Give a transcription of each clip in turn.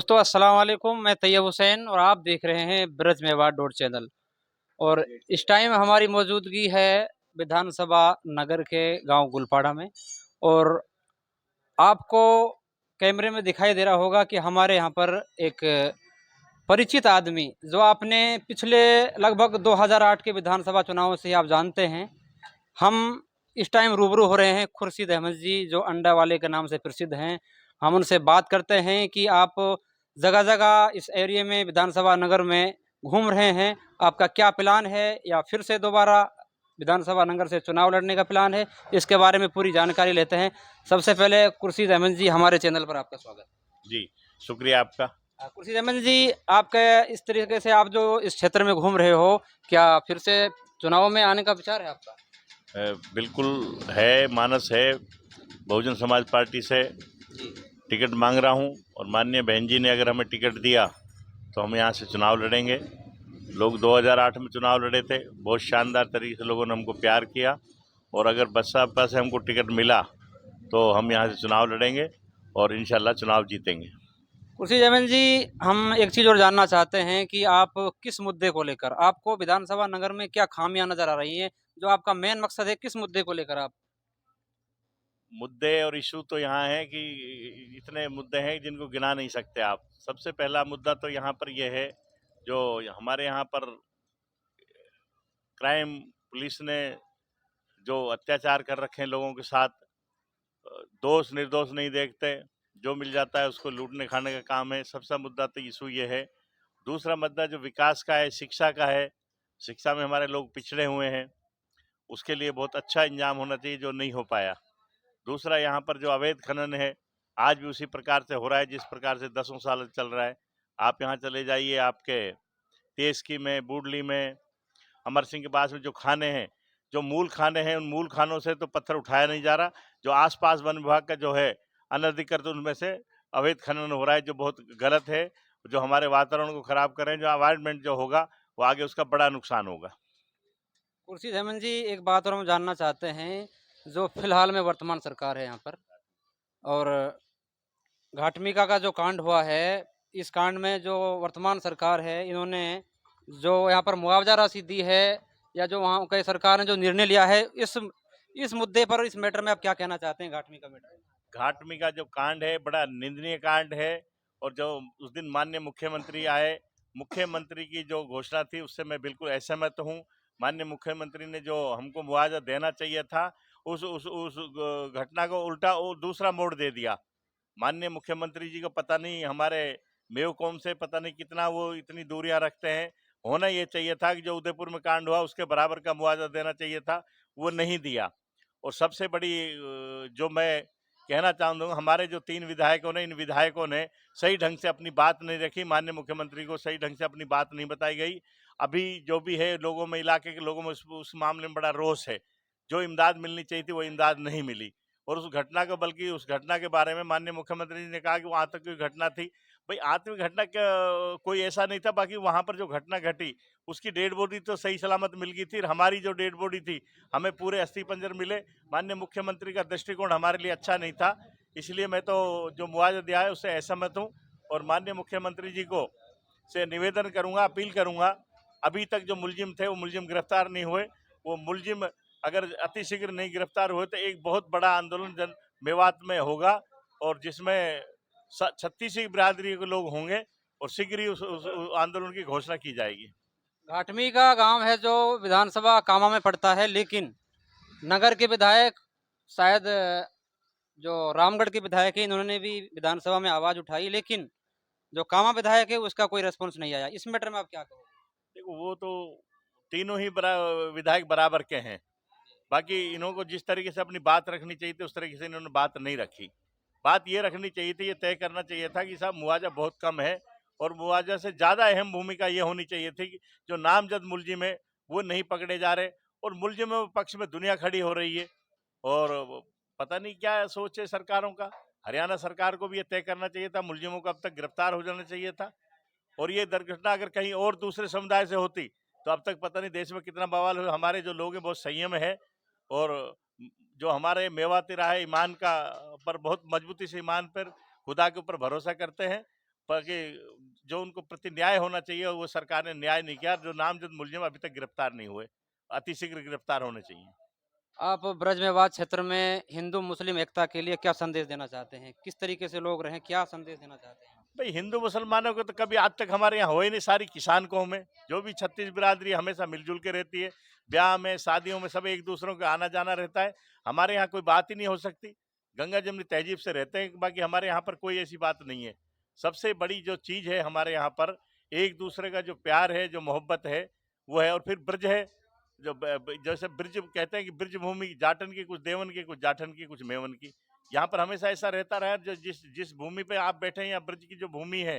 दोस्तों अस्सलाम वालेकुम। मैं तैयब हुसैन और आप देख रहे हैं ब्रज मेवाड़ डॉट चैनल। और इस टाइम हमारी मौजूदगी है विधानसभा नगर के गांव गुलपाड़ा में। और आपको कैमरे में दिखाई दे रहा होगा कि हमारे यहाँ पर एक परिचित आदमी जो आपने पिछले लगभग 2008 के विधानसभा चुनाव से आप जानते हैं। हम इस टाइम रूबरू हो रहे हैं खुर्शीद अहमद जी, जो अंडा वाले के नाम से प्रसिद्ध हैं। हम उनसे बात करते हैं कि आप जगह जगह इस एरिया में विधानसभा नगर में घूम रहे हैं, आपका क्या प्लान है या फिर से दोबारा विधानसभा नगर से चुनाव लड़ने का प्लान है, इसके बारे में पूरी जानकारी लेते हैं। सबसे पहले खुर्शीद अहमद जी, हमारे चैनल पर आपका स्वागत। जी, शुक्रिया आपका। खुर्शीद अहमद जी, आपका इस तरीके से आप जो इस क्षेत्र में घूम रहे हो, क्या फिर से चुनाव में आने का विचार है आपका? बिल्कुल है, मानस है। बहुजन समाज पार्टी से जी टिकट मांग रहा हूं और माननीय बहन जी ने अगर हमें टिकट दिया तो हम यहां से चुनाव लड़ेंगे। लोग 2008 में चुनाव लड़े थे, बहुत शानदार तरीके से लोगों ने हमको प्यार किया और अगर बसपा से हमको टिकट मिला तो हम यहां से चुनाव लड़ेंगे और इंशाल्लाह चुनाव जीतेंगे। खुर्शीद अहमद जी, हम एक चीज़ और जानना चाहते हैं कि आप किस मुद्दे को लेकर, आपको विधानसभा नगर में क्या खामियां नजर आ रही हैं, जो आपका मेन मकसद है, किस मुद्दे को लेकर आप? मुद्दे और इशू तो यहाँ है कि इतने मुद्दे हैं जिनको गिना नहीं सकते आप। सबसे पहला मुद्दा तो यहाँ पर यह है, जो हमारे यहाँ पर क्राइम पुलिस ने जो अत्याचार कर रखे हैं लोगों के साथ, दोष निर्दोष नहीं देखते, जो मिल जाता है उसको लूटने खाने का काम है। सबसे मुद्दा तो इशू ये है। दूसरा मुद्दा जो विकास का है, शिक्षा का है। शिक्षा में हमारे लोग पिछड़े हुए हैं, उसके लिए बहुत अच्छा इंजाम होना चाहिए जो नहीं हो पाया। दूसरा, यहाँ पर जो अवैध खनन है आज भी उसी प्रकार से हो रहा है जिस प्रकार से दसों साल चल रहा है। आप यहाँ चले जाइए, आपके तेजकी में, बूडली में, अमर सिंह के पास में जो खाने हैं, जो मूल खाने हैं, उन मूल खानों से तो पत्थर उठाया नहीं जा रहा। जो आसपास वन विभाग का जो है अनधिकृत, उनमें से अवैध खनन हो रहा है, जो बहुत गलत है, जो हमारे वातावरण को खराब कर रहे हैं। जो एनवायरनमेंट जो होगा वो आगे उसका बड़ा नुकसान होगा। खुर्शीद अहमद जी, एक बात और हम जानना चाहते हैं, जो फिलहाल में वर्तमान सरकार है यहाँ पर, और घाटमिका का जो कांड हुआ है, इस कांड में जो वर्तमान सरकार है, इन्होंने जो यहाँ पर मुआवजा राशि दी है या जो वहाँ की सरकार ने जो निर्णय लिया है, इस मुद्दे पर, इस मैटर में आप क्या कहना चाहते हैं? घाटमिका मैटर, घाटमी का जो कांड है बड़ा निंदनीय कांड है। और जो उस दिन माननीय मुख्यमंत्री आए, मुख्यमंत्री की जो घोषणा थी उससे मैं बिल्कुल असहमत हूँ। माननीय मुख्यमंत्री ने जो हमको मुआवजा देना चाहिए था, उस घटना को उल्टा दूसरा मोड़ दे दिया। माननीय मुख्यमंत्री जी को पता नहीं हमारे मेवकॉम से पता नहीं कितना वो इतनी दूरियां रखते हैं। होना ये चाहिए था कि जो उदयपुर में कांड हुआ उसके बराबर का मुआवजा देना चाहिए था, वो नहीं दिया। और सबसे बड़ी जो मैं कहना चाहूँगा, हमारे जो 3 विधायकों ने, इन विधायकों ने सही ढंग से अपनी बात नहीं रखी। माननीय मुख्यमंत्री को सही ढंग से अपनी बात नहीं बताई गई। अभी जो भी है, लोगों में, इलाके के लोगों में उस मामले में बड़ा रोष है। जो इमदाद मिलनी चाहिए थी वो इमदाद नहीं मिली। और उस घटना को, बल्कि उस घटना के बारे में माननीय मुख्यमंत्री जी ने कहा कि वो आतंकी घटना थी। भाई, आतंकी घटना कोई ऐसा नहीं था। बाकी वहाँ पर जो घटना घटी उसकी डेड बॉडी तो सही सलामत मिल गई थी। हमारी जो डेड बॉडी थी, हमें पूरे अस्थि पंजर मिले। माननीय मुख्यमंत्री का दृष्टिकोण हमारे लिए अच्छा नहीं था। इसलिए मैं तो जो मुआवजा दिया है उससे असहमत हूँ और माननीय मुख्यमंत्री जी को से निवेदन करूंगा, अपील करूंगा। अभी तक जो मुलजिम थे वो मुलजिम गिरफ्तार नहीं हुए। वो मुलजिम अगर अतिशीघ्र नहीं गिरफ्तार हुए तो एक बहुत बड़ा आंदोलन जन मेवात में होगा और जिसमें 36 बिरादरी के लोग होंगे और शीघ्र ही उस आंदोलन की घोषणा की जाएगी। घाटमिका गांव है जो विधानसभा कामा में पड़ता है, लेकिन नगर के विधायक, शायद जो रामगढ़ के विधायक है, इन्होंने भी विधानसभा में आवाज उठाई, लेकिन जो कामा विधायक है उसका कोई रेस्पॉन्स नहीं आया। इस मैटर में आप क्या कहोगे? देखो, वो तो तीनों ही विधायक बराबर के हैं। बाकी इन्हों को जिस तरीके से अपनी बात रखनी चाहिए थी उस तरीके से इन्होंने बात नहीं रखी। बात ये रखनी चाहिए थी, ये तय करना चाहिए था कि साहब मुआवजा बहुत कम है और मुआवजा से ज़्यादा अहम भूमिका ये होनी चाहिए थी कि जो नामजद मुलजिम है वो नहीं पकड़े जा रहे और मुलजिमों के पक्ष में दुनिया खड़ी हो रही है। और पता नहीं क्या सोच है सरकारों का। हरियाणा सरकार को भी ये तय करना चाहिए था, मुलजिमों को अब तक गिरफ्तार हो जाना चाहिए था। और ये दुर्घटना अगर कहीं और दूसरे समुदाय से होती तो अब तक पता नहीं देश में कितना बवाल हो। हमारे जो लोग हैं बहुत संयम है और जो हमारे मेवाती रहा है ईमान का, पर बहुत मजबूती से ईमान पर, खुदा के ऊपर भरोसा करते हैं बाकी जो उनको प्रति न्याय होना चाहिए वो सरकार ने न्याय नहीं किया। जो नामजद मुलजिम अभी तक गिरफ्तार नहीं हुए, अतिशीघ्र गिरफ्तार होने चाहिए। आप ब्रज मेवात क्षेत्र में हिंदू मुस्लिम एकता के लिए क्या संदेश देना चाहते हैं? किस तरीके से लोग रहें, क्या संदेश देना चाहते हैं? भाई हिंदू मुसलमानों को तो कभी आज तक हमारे यहाँ हो ही नहीं। सारी किसान कौम है, जो भी छत्तीस बिरादरी हमेशा मिलजुल के रहती है। ब्याह में शादियों में सब एक दूसरों का आना जाना रहता है। हमारे यहाँ कोई बात ही नहीं हो सकती। गंगा जमनी तहजीब से रहते हैं। बाकी हमारे यहाँ पर कोई ऐसी बात नहीं है। सबसे बड़ी जो चीज है हमारे यहाँ पर, एक दूसरे का जो प्यार है, जो मोहब्बत है, वो है। और फिर ब्रज है, जो जैसे ब्रज कहते हैं कि ब्रज भूमि जाटन की, कुछ देवन की, कुछ जाठन की, कुछ मेवन की। यहाँ पर हमेशा ऐसा रहता रहा। जो जिस जिस भूमि पे आप बैठे हैं या ब्रज की जो भूमि है,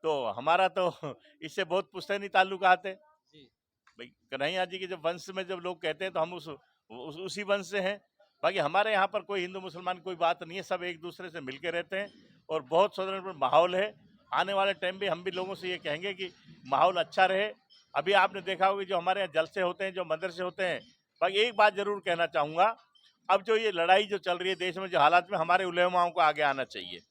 तो हमारा तो इससे बहुत पुश्तैनी ताल्लुकात है। भाई कन्हैया जी के जब वंश में जब लोग कहते हैं तो हम उसी वंश से हैं। बाकी हमारे यहाँ पर कोई हिंदू मुसलमान कोई बात नहीं है। सब एक दूसरे से मिलके रहते हैं और बहुत सौहार्दपूर्ण माहौल है। आने वाले टाइम भी हम भी लोगों से ये कहेंगे कि माहौल अच्छा रहे। अभी आपने देखा होगा जो हमारे यहाँ जलसे होते हैं, जो मदरसे होते हैं। बाकी एक बात जरूर कहना चाहूंगा, अब जो ये लड़ाई जो चल रही है देश में, जो हालात में, हमारे उलेमाओं को आगे आना चाहिए।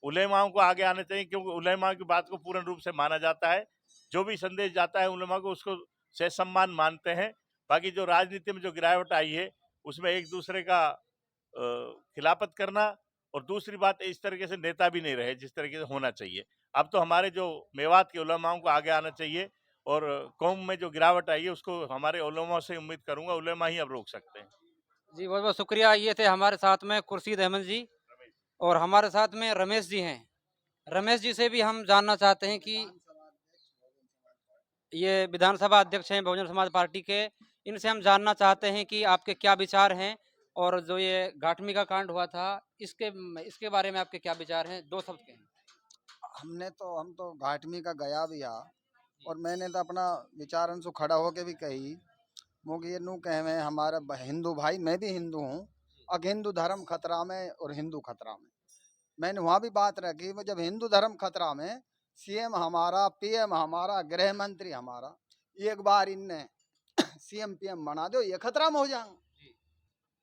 उलेमाओं को आगे आना चाहिए, क्योंकि उलेमा की बात को पूर्ण रूप से माना जाता है। जो भी संदेश जाता है उलेमा को, उसको से सम्मान मानते हैं। बाकी जो राजनीति में जो गिरावट आई है, उसमें एक दूसरे का खिलाफत करना, और दूसरी बात इस तरीके से नेता भी नहीं रहे जिस तरीके से होना चाहिए। अब तो हमारे जो मेवात के उलेमाओं को आगे आना चाहिए, और कौम में जो गिरावट आई है उसको हमारे उलेमा से उम्मीद करूंगा, उलेमा ही अब रोक सकते हैं। जी, बहुत बहुत शुक्रिया। ये थे हमारे साथ में खुर्शीद अहमद जी, और हमारे साथ में रमेश जी हैं। रमेश जी से भी हम जानना चाहते हैं कि ये विधानसभा अध्यक्ष हैं बहुजन समाज पार्टी के। इनसे हम जानना चाहते हैं कि आपके क्या विचार हैं, और जो ये घाटमी का कांड हुआ था, इसके इसके बारे में आपके क्या विचार हैं? 2 शब्द कहें। हम तो घाटमी का गया भी आ, और मैंने तो अपना विचारन से खड़ा होके भी कही, मुझे ये नू कहे में हमारा हिंदू भाई, मैं भी हिंदू हूँ। अब हिंदू धर्म खतरा में और हिंदू खतरा में, मैंने वहाँ भी बात रखी। जब हिंदू धर्म खतरा में, सीएम हमारा, पीएम हमारा, गृह मंत्री हमारा, एक बार इनने सीएम पीएम बना दो, ये खतरा में हो जाएंगे।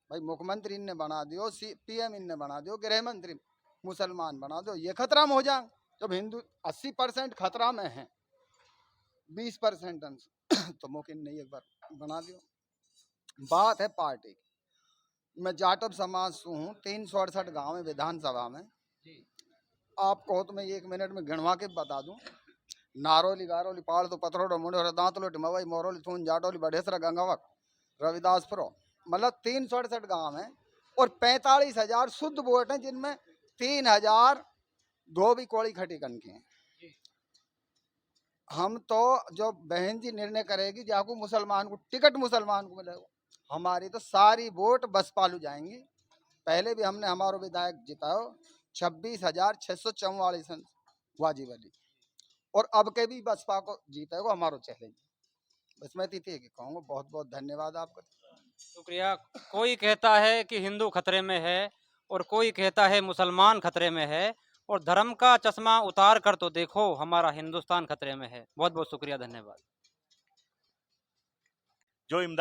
भाई मुख्यमंत्री इनने बना दियो, पीएम इनने बना दियो, गृह मंत्री मुसलमान बना दो, ये खतरा में हो जाएंगे। जब हिंदू 80% खतरा में है, 20% तो मुमकिन नहीं, एक बार बना दियो। बात है पार्टी की। मैं जाटव समाज से हूँ, 368 गांव है विधानसभा में। आपको तो मैं 1 मिनट में गिनवा के बता दूं। नारोली, गारोली, पाड़ तो पथरोड़, मुंडोर, दांतलो, टिमवई, मोरोली, थून, जाटोली, बढेसरा, गंगावक, रविदासपुर, मतलब 368 गांव है, और 45,000 शुद्ध वोट हैं, जिनमें 3,000 धोबी कोड़ी खटी कन के हैं। हम तो जो बहन जी निर्णय करेगी, जाको मुसलमान को टिकट मुसलमान को मिलेगा, हमारी तो सारी वोट बसपालू जाएंगी। पहले भी हमने हमारो विधायक जिताओ 26,644 वाजिब अली, और अब के भी बसपा को जीतेगा हमारो चैलेंज। बस मैं तीती कहूँगा, बहुत बहुत धन्यवाद आपका। शुक्रिया। कोई कहता है कि हिंदू खतरे में है, और कोई कहता है मुसलमान खतरे में है, और धर्म का चश्मा उतार कर तो देखो, हमारा हिंदुस्तान खतरे में है। बहुत बहुत शुक्रिया, धन्यवाद। जो